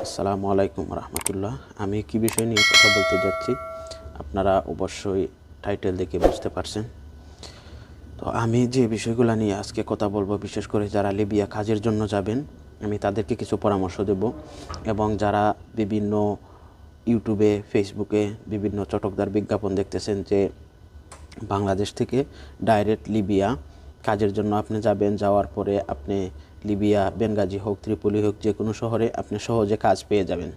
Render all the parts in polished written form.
আসসালামু আলাইকুম রহমতুল্লাহ। আমি কি বিষয় নিয়ে কথা বলতে যাচ্ছি আপনারা অবশ্যই টাইটেল দেখে বুঝতে পারছেন। তো আমি যে বিষয়গুলো নিয়ে আজকে কথা বলবো, বিশেষ করে যারা লিবিয়া কাজের জন্য যাবেন, আমি তাদেরকে কিছু পরামর্শ দেব। এবং যারা বিভিন্ন ইউটিউবে, ফেসবুকে বিভিন্ন চটকদার বিজ্ঞাপন দেখতেছেন যে বাংলাদেশ থেকে ডাইরেক্ট লিবিয়া কাজের জন্য আপনি যাবেন, যাওয়ার পরে আপনি লিবিয়া, বেনগাজি হোক, ত্রিপলি হোক, যে কোনো শহরে আপনি সহজে কাজ পেয়ে যাবেন,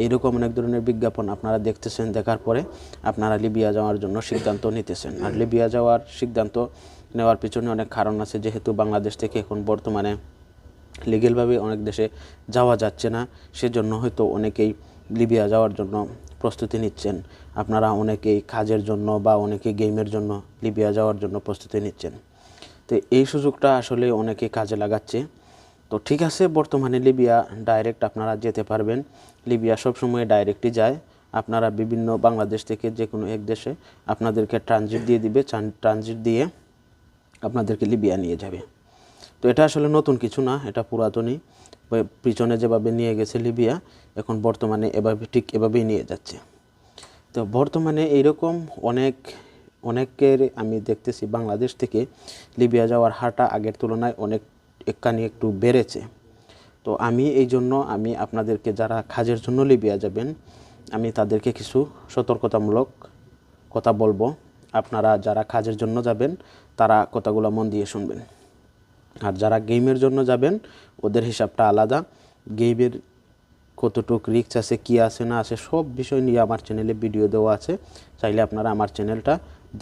এইরকম অনেক ধরনের বিজ্ঞাপন আপনারা দেখতেছেন। দেখার পরে আপনারা লিবিয়া যাওয়ার জন্য সিদ্ধান্ত নিতেছেন। আর লিবিয়া যাওয়ার সিদ্ধান্ত নেওয়ার পিছনে অনেক কারণ আছে। যেহেতু বাংলাদেশ থেকে এখন বর্তমানে লিগেলভাবে অনেক দেশে যাওয়া যাচ্ছে না, সেজন্য হয়তো অনেকেই লিবিয়া যাওয়ার জন্য প্রস্তুতি নিচ্ছেন। আপনারা অনেকেই কাজের জন্য বা অনেকে গেমের জন্য লিবিয়া যাওয়ার জন্য প্রস্তুতি নিচ্ছেন। তো এই সুযোগটা আসলে অনেকে কাজে লাগাচ্ছে। তো ঠিক আছে, বর্তমানে লিবিয়া ডাইরেক্ট আপনারা যেতে পারবেন। লিবিয়া সবসময় ডাইরেক্টই যায়। আপনারা বিভিন্ন বাংলাদেশ থেকে যে কোনো এক দেশে আপনাদেরকে ট্রানজিট দিয়ে দিবে, ট্রানজিট দিয়ে আপনাদেরকে লিবিয়া নিয়ে যাবে। তো এটা আসলে নতুন কিছু না, এটা পুরাতনই। পিছনে যেভাবে নিয়ে গেছে লিবিয়া, এখন বর্তমানে ঠিক এভাবেই নিয়ে যাচ্ছে। তো বর্তমানে এইরকম অনেকের আমি দেখতেছি বাংলাদেশ থেকে লিবিয়া যাওয়ার হারটা আগের তুলনায় একটু বেড়েছে। তো আমি এই জন্য আপনাদেরকে, যারা কাজের জন্য লিবিয়া যাবেন, আমি তাদেরকে কিছু সতর্কতামূলক কথা বলবো। আপনারা যারা কাজের জন্য যাবেন তারা কথাগুলো মন দিয়ে শুনবেন। আর যারা গেমের জন্য যাবেন ওদের হিসাবটা আলাদা। গেমের কতটুকু রিস্ক আছে, কী আছে না আছে, সব বিষয় নিয়ে আমার চ্যানেলে ভিডিও দেওয়া আছে। চাইলে আপনারা আমার চ্যানেলটা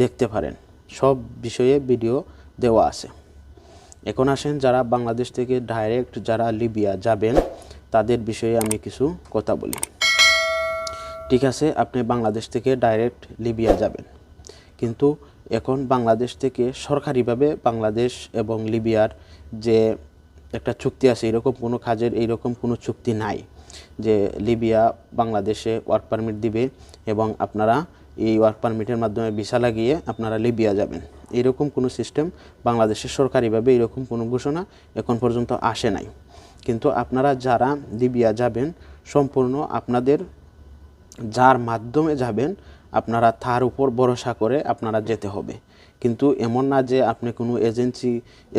দেখতে পারেন, সব বিষয়ে ভিডিও দেওয়া আছে। এখন আসেন, যারা বাংলাদেশ থেকে ডাইরেক্ট যারা লিবিয়া যাবেন তাদের বিষয়ে আমি কিছু কথা বলি। ঠিক আছে, আপনি বাংলাদেশ থেকে ডাইরেক্ট লিবিয়া যাবেন, কিন্তু এখন বাংলাদেশ থেকে সরকারিভাবে বাংলাদেশ এবং লিবিয়ার যে একটা চুক্তি আছে, এরকম কোনো কাজের এইরকম কোনো চুক্তি নাই যে লিবিয়া বাংলাদেশে ওয়ার্ক পারমিট দিবে এবং আপনারা এই ওয়ার্ক পারমিটের মাধ্যমে ভিসা লাগিয়ে আপনারা লিবিয়া যাবেন। এরকম কোনো সিস্টেম বাংলাদেশের সরকারিভাবে এরকম কোনো ঘোষণা এখন পর্যন্ত আসে নাই। কিন্তু আপনারা যারা লিবিয়া যাবেন, সম্পূর্ণ আপনাদের যার মাধ্যমে যাবেন আপনারা তার উপর ভরসা করে আপনারা যেতে হবে। কিন্তু এমন না যে আপনি কোনো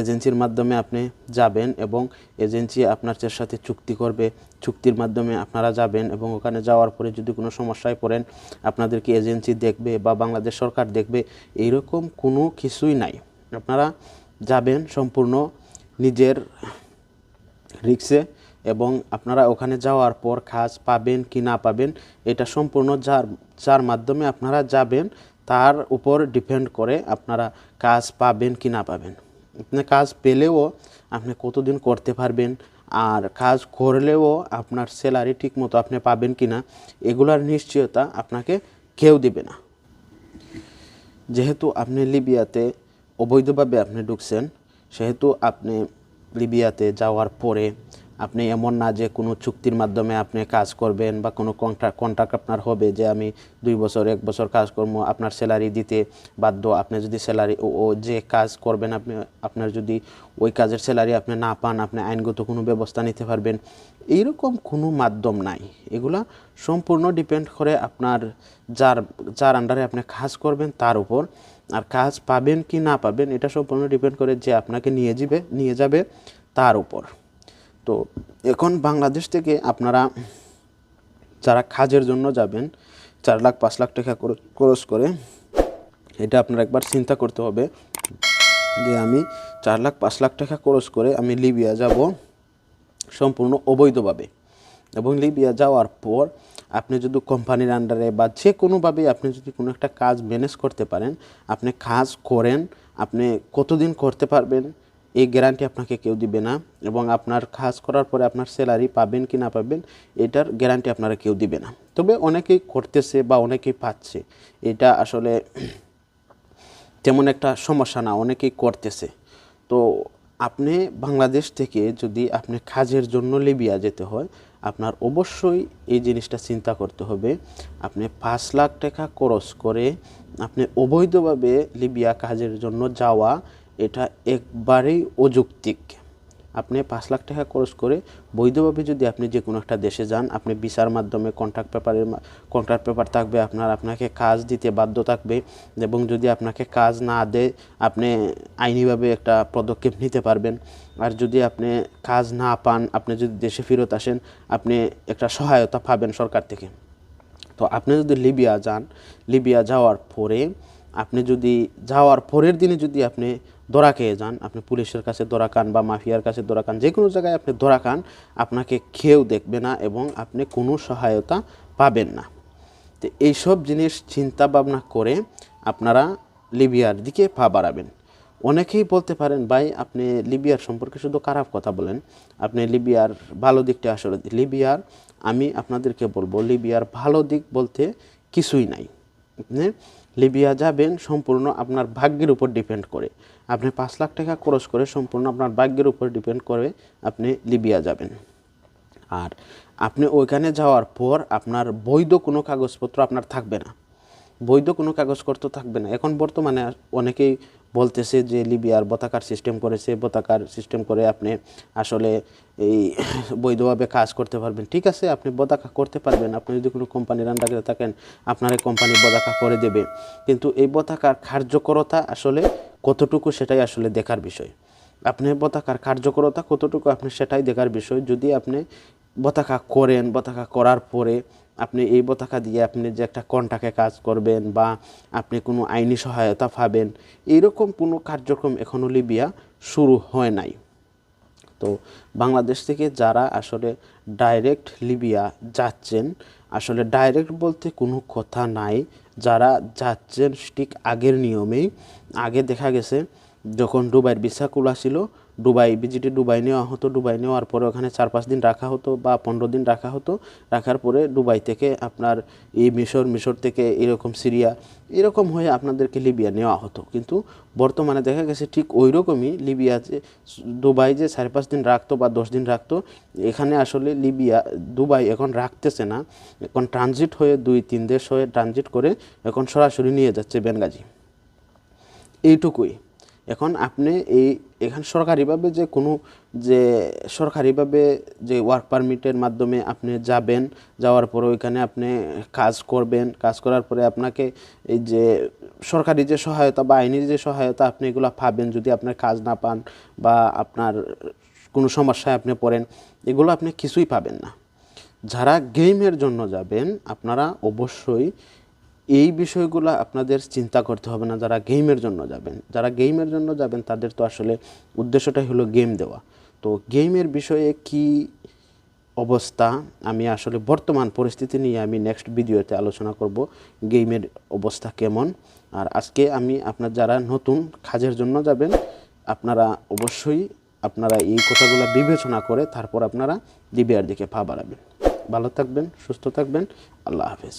এজেন্সির মাধ্যমে আপনি যাবেন এবং এজেন্সি আপনার সাথে চুক্তি করবে, চুক্তির মাধ্যমে আপনারা যাবেন এবং ওখানে যাওয়ার পরে যদি কোনো সমস্যায় পড়েন আপনাদেরকে এজেন্সি দেখবে বা বাংলাদেশ সরকার দেখবে, এইরকম কোনো কিছুই নাই। আপনারা যাবেন সম্পূর্ণ নিজের রিস্কে, এবং আপনারা ওখানে যাওয়ার পর কাজ পাবেন কি না পাবেন এটা সম্পূর্ণ যার মাধ্যমে আপনারা যাবেন তার উপর ডিপেন্ড করে আপনারা কাজ পাবেন কি না পাবেন। আপনি কাজ পেলেও আপনি কতদিন করতে পারবেন, আর কাজ করলেও আপনার স্যালারি ঠিকমতো আপনি পাবেন কি না, এগুলার নিশ্চয়তা আপনাকে কেউ দেবে না। যেহেতু আপনি লিবিয়াতে অবৈধভাবে আপনি ঢুকছেন, সেহেতু আপনি লিবিয়াতে যাওয়ার পরে আপনি এমন না যে কোনো চুক্তির মাধ্যমে আপনি কাজ করবেন বা কোনো কন্ট্রাক্ট আপনার হবে যে আমি 2 বছর 1 বছর কাজ করবো, আপনার স্যালারি দিতে বাধ্য। আপনি যদি স্যালারি ও যে কাজ করবেন আপনার যদি ওই কাজের স্যালারি আপনি না পান, আপনি আইনগত কোনো ব্যবস্থা নিতে পারবেন, এইরকম কোনো মাধ্যম নাই। এগুলা সম্পূর্ণ ডিপেন্ড করে আপনার যার আন্ডারে আপনি কাজ করবেন তার উপর। আর কাজ পাবেন কি না পাবেন এটা সম্পূর্ণ ডিপেন্ড করে যে আপনাকে নিয়ে যাবে তার উপর। তো এখন বাংলাদেশ থেকে আপনারা যারা কাজের জন্য যাবেন 4 লাখ 5 লাখ টাকা খরচ করে, এটা আপনারা একবার চিন্তা করতে হবে যে আমি 4 লাখ 5 লাখ টাকা খরচ করে আমি লিবিয়া যাব সম্পূর্ণ অবৈধভাবে। এবং লিবিয়া যাওয়ার পর আপনি যদি কোম্পানির আন্ডারে বা যে কোনোভাবে আপনি যদি কোনো একটা কাজ ম্যানেজ করতে পারেন, আপনি কাজ করেন, আপনি কতদিন করতে পারবেন এই গ্যারান্টি আপনাকে কেউ দিবে না। এবং আপনার কাজ করার পরে আপনার স্যালারি পাবেন কি না পাবেন এটার গ্যারান্টি আপনারা কেউ দিবে না। তবে অনেকেই করতেছে বা অনেকেই পাচ্ছে, এটা আসলে তেমন একটা সমস্যা না, অনেকেই করতেছে। তো আপনি বাংলাদেশ থেকে যদি আপনি কাজের জন্য লিবিয়া যেতে হয়, আপনার অবশ্যই এই জিনিসটা চিন্তা করতে হবে। আপনি 5 লাখ টাকা খরচ করে আপনি অবৈধভাবে লিবিয়া কাজের জন্য যাওয়া, এটা একবারেই অযৌক্তিক। আপনি 5 লাখ টাকা খরচ করে বৈধভাবে যদি আপনি যে কোনো একটা দেশে যান, আপনি ভিসার মাধ্যমে কন্ট্রাক্ট পেপার থাকবে, আপনাকে কাজ দিতে বাধ্য থাকবে, এবং যদি আপনাকে কাজ না দেয় আপনি আইনিভাবে একটা পদক্ষেপ নিতে পারবেন। আর যদি আপনি কাজ না পান, আপনি যদি দেশে ফেরত আসেন, আপনি একটা সহায়তা পাবেন সরকার থেকে। তো আপনি যদি লিবিয়া যান, লিবিয়া যাওয়ার পরে আপনি যদি যাওয়ার পরের দিনে যদি আপনি ধরা খেয়ে যান, আপনি পুলিশের কাছে ধরা খান বা মাফিয়ার কাছে ধরা খান, যে কোনো জায়গায় আপনি ধরা খান, আপনাকে কেউ দেখবে না এবং আপনি কোনো সহায়তা পাবেন না। তো এইসব জিনিস চিন্তা ভাবনা করে আপনারা লিবিয়ার দিকে পা বাড়াবেন। অনেকেই বলতে পারেন, ভাই আপনি লিবিয়ার সম্পর্কে শুধু খারাপ কথা বলেন, আপনি লিবিয়ার ভালো দিকটা আসলে লিবিয়ার আমি আপনাদেরকে বলবো, লিবিয়ার ভালো দিক বলতে কিছুই নাই। আপনি লিবিয়া যাবেন সম্পূর্ণ আপনার ভাগ্যের উপর ডিপেন্ড করে। আপনি 5 লাখ টাকা খরচ করে সম্পূর্ণ আপনার ভাগ্যের উপর ডিপেন্ড করে আপনি লিবিয়া যাবেন। আর আপনি ওইখানে যাওয়ার পর আপনার বৈধ কোনো কাগজপত্র আপনার থাকবে না, বৈধ কোনো কাগজপত্র থাকবে না। এখন বর্তমানে অনেকেই বলতেছে যে লিবিয়ার বতাকার সিস্টেম করেছে, বতাকার সিস্টেম করে আপনি আসলে এই বৈধভাবে কাজ করতে পারবেন। ঠিক আছে, আপনি বতাকা করতে পারবেন, আপনি যদি কোনো কোম্পানির আন্ডারে থাকেন আপনার এই কোম্পানি বতাকা করে দেবে, কিন্তু এই বতাকার কার্যকরতা আসলে কতটুকু সেটাই আসলে দেখার বিষয়। আপনি বতাকার কার্যকরতা কতটুকু আপনি সেটাই দেখার বিষয়। যদি আপনি বতাকা করেন, বতাকা করার পরে আপনি এই বতাকা দিয়ে আপনি যে একটা কন্ট্রাক্টে কাজ করবেন বা আপনি কোনো আইনি সহায়তা পাবেন, এইরকম কোনো কার্যক্রম এখনও লিবিয়া শুরু হয় নাই। তো বাংলাদেশ থেকে যারা আসলে ডাইরেক্ট লিবিয়া যাচ্ছেন, আসলে ডাইরেক্ট বলতে কোনো কথা নাই, যারা যাচ্ছেন ঠিক আগের নিয়মেই। আগে দেখা গেছে যখন দুবাইয়ের ভিসা খোলা ছিল, ভিজিটে দুবাই নেওয়া হতো, দুবাই নেওয়ার পরে ওখানে 4-5 দিন রাখা হতো বা 15 দিন রাখা হতো, রাখার পরে দুবাই থেকে আপনার এই মিশর থেকে এরকম সিরিয়া এরকম হয়ে আপনাদেরকে লিবিয়া নেওয়া হতো। কিন্তু বর্তমানে দেখা গেছে ঠিক ওই রকমই লিবিয়া যে দুবাই যে 4-5 দিন রাখতো বা 10 দিন রাখতো, এখানে আসলে দুবাই এখন রাখতেছে না, এখন ট্রানজিট হয়ে 2-3 দেশ হয়ে ট্রানজিট করে এখন সরাসরি নিয়ে যাচ্ছে বেনগাজি। এইটুকুই। এখন আপনি এখানে সরকারিভাবে যে ওয়ার্ক পারমিটের মাধ্যমে আপনি যাবেন, যাওয়ার পরে ওইখানে আপনি কাজ করবেন, কাজ করার পরে আপনাকে এই যে সরকারি যে সহায়তা বা আইনি যে সহায়তা আপনি এগুলো পাবেন, যদি আপনার কাজ না পান বা আপনার কোনো সমস্যায় আপনি পড়েন, এগুলো আপনি কিছুই পাবেন না। যারা গেমের জন্য যাবেন আপনারা অবশ্যই এই বিষয়গুলো আপনাদের চিন্তা করতে হবে না। যারা গেমের জন্য যাবেন তাদের তো আসলে উদ্দেশ্যটাই হলো গেম দেওয়া। তো গেমের বিষয়ে কি অবস্থা আমি আসলে বর্তমান পরিস্থিতি নিয়ে আমি নেক্সট ভিডিওতে আলোচনা করব, গেমের অবস্থা কেমন। আর আজকে আমি আপনার যারা নতুন কাজের জন্য যাবেন আপনারা অবশ্যই আপনারা এই কথাগুলো বিবেচনা করে তারপর আপনারা লিবিয়ার দিকে পা বাড়াবেন। ভালো থাকবেন, সুস্থ থাকবেন, আল্লাহ হাফেজ।